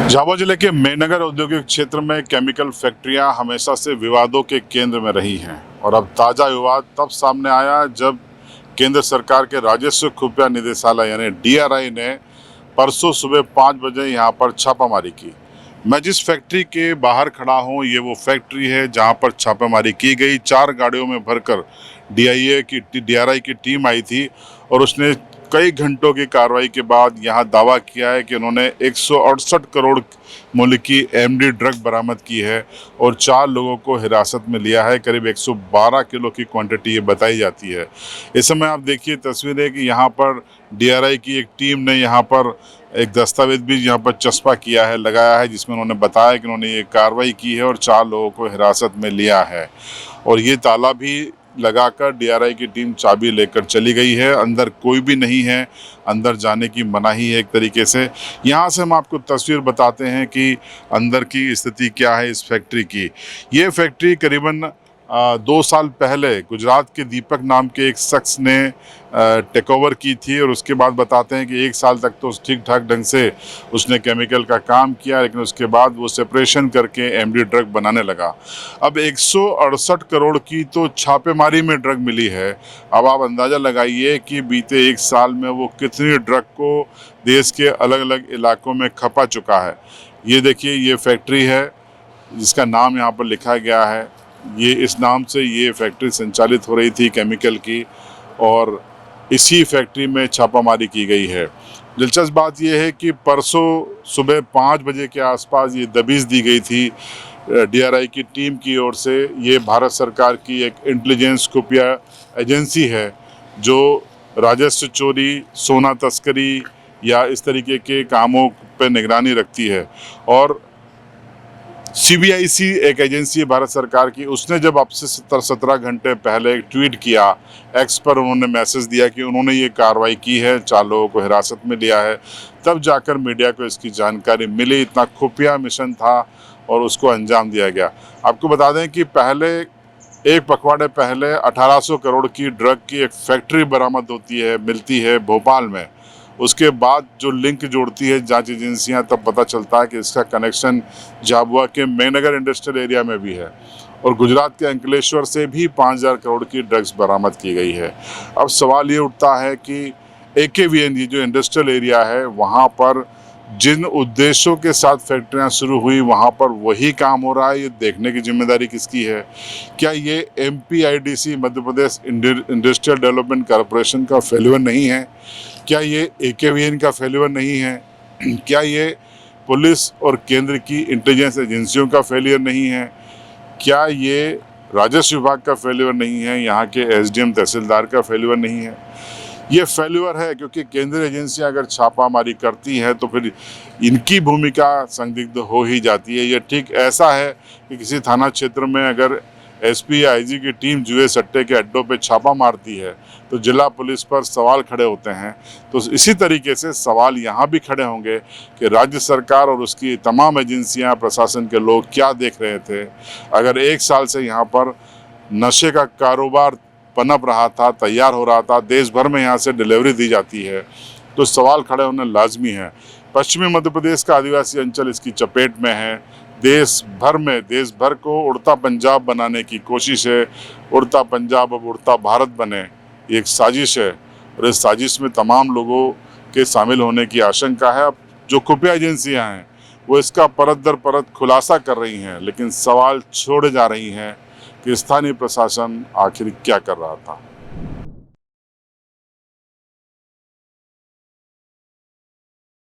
झाबुआ जिले के मेहनगर औद्योगिक क्षेत्र में केमिकल फैक्ट्रियां हमेशा से विवादों के केंद्र में रही हैं और अब ताज़ा विवाद तब सामने आया जब केंद्र सरकार के राजस्व खुफिया निदेशालय यानी डीआरआई ने परसों सुबह 5 बजे यहां पर छापामारी की। मैं जिस फैक्ट्री के बाहर खड़ा हूं ये वो फैक्ट्री है जहां पर छापामारी की गई। 4 गाड़ियों में भरकर डीआरआई की टीम आई थी और उसने कई घंटों की कार्रवाई के बाद यहां दावा किया है कि उन्होंने 168 करोड़ मूल्य की एमडी ड्रग बरामद की है और 4 लोगों को हिरासत में लिया है। करीब 112 किलो की क्वांटिटी ये बताई जाती है। इस समय आप देखिए तस्वीरें कि यहाँ पर डीआरआई की एक टीम ने यहाँ पर एक दस्तावेज भी यहाँ पर चस्पा किया है, लगाया है, जिसमें उन्होंने बताया कि उन्होंने ये कार्रवाई की है और 4 लोगों को हिरासत में लिया है और ये ताला भी लगाकर डीआरआई की टीम चाबी लेकर चली गई है। अंदर कोई भी नहीं है, अंदर जाने की मनाही है एक तरीके से। यहाँ से हम आपको तस्वीर बताते हैं कि अंदर की स्थिति क्या है इस फैक्ट्री की। ये फैक्ट्री करीबन 2 साल पहले गुजरात के दीपक नाम के एक शख्स ने टेक ओवर की थी और उसके बाद बताते हैं कि 1 साल तक तो ठीक ठाक ढंग से उसने केमिकल का काम किया, लेकिन उसके बाद वो सेपरेशन करके एमडी ड्रग बनाने लगा। अब 168 करोड़ की तो छापेमारी में ड्रग मिली है। अब आप अंदाज़ा लगाइए कि बीते 1 साल में वो कितनी ड्रग को देश के अलग अलग इलाकों में खपा चुका है। ये देखिए, ये फैक्ट्री है जिसका नाम यहाँ पर लिखा गया है। ये इस नाम से ये फैक्ट्री संचालित हो रही थी केमिकल की और इसी फैक्ट्री में छापामारी की गई है। दिलचस्प बात यह है कि परसों सुबह 5 बजे के आसपास ये दबिश दी गई थी डीआरआई की टीम की ओर से। ये भारत सरकार की एक इंटेलिजेंस खुफिया एजेंसी है जो राजस्व चोरी, सोना तस्करी या इस तरीके के कामों पर निगरानी रखती है। और सीबीआईसी एक एजेंसी है भारत सरकार की, उसने जब अब से 17 घंटे पहले एक ट्वीट किया, एक्स पर उन्होंने मैसेज दिया कि उन्होंने ये कार्रवाई की है, 4 लोगों को हिरासत में लिया है, तब जाकर मीडिया को इसकी जानकारी मिली। इतना खुफिया मिशन था और उसको अंजाम दिया गया। आपको बता दें कि पहले एक पखवाड़े पहले 1800 करोड़ की ड्रग की एक फैक्ट्री बरामद होती है, मिलती है भोपाल में। उसके बाद जो लिंक जोड़ती है जांच एजेंसियां, तब पता चलता है कि इसका कनेक्शन झाबुआ के मेहनगर इंडस्ट्रियल एरिया में भी है और गुजरात के अंकलेश्वर से भी 5000 करोड़ की ड्रग्स बरामद की गई है। अब सवाल ये उठता है कि AKVN, ये जो इंडस्ट्रियल एरिया है, वहाँ पर जिन उद्देश्यों के साथ फैक्ट्रियां शुरू हुई वहाँ पर वही काम हो रहा है, ये देखने की जिम्मेदारी किसकी है? क्या ये MPIDC Madhya Pradesh industrial development corporation का फेल्यूर नहीं है? क्या ये AKVN का फेल्यूर नहीं है? क्या ये पुलिस और केंद्र की इंटेलिजेंस एजेंसियों का फेलियर नहीं है? क्या ये राजस्व विभाग का फेल्यूर नहीं है? यहाँ के SDM तहसीलदार का फेल्यूर नहीं है? ये फेल्यूर है क्योंकि केंद्रीय एजेंसियां अगर छापामारी करती हैं तो फिर इनकी भूमिका संदिग्ध हो ही जाती है। ये ठीक ऐसा है कि किसी थाना क्षेत्र में अगर SP या IG की टीम जुए सट्टे के अड्डों पे छापा मारती है तो जिला पुलिस पर सवाल खड़े होते हैं। तो इसी तरीके से सवाल यहाँ भी खड़े होंगे कि राज्य सरकार और उसकी तमाम एजेंसियाँ, प्रशासन के लोग क्या देख रहे थे। अगर 1 साल से यहाँ पर नशे का कारोबार पनप रहा था, तैयार हो रहा था, देश भर में यहाँ से डिलीवरी दी जाती है, तो सवाल खड़े होने लाजमी है। पश्चिमी मध्य प्रदेश का आदिवासी अंचल इसकी चपेट में है। देश भर को उड़ता पंजाब बनाने की कोशिश है। उड़ता पंजाब अब उड़ता भारत बने, ये एक साजिश है और इस साजिश में तमाम लोगों के शामिल होने की आशंका है। अब जो खुफिया एजेंसियाँ हैं वो इसका परत दर परत खुलासा कर रही हैं, लेकिन सवाल छोड़े जा रही हैं कि स्थानीय प्रशासन आखिर क्या कर रहा था।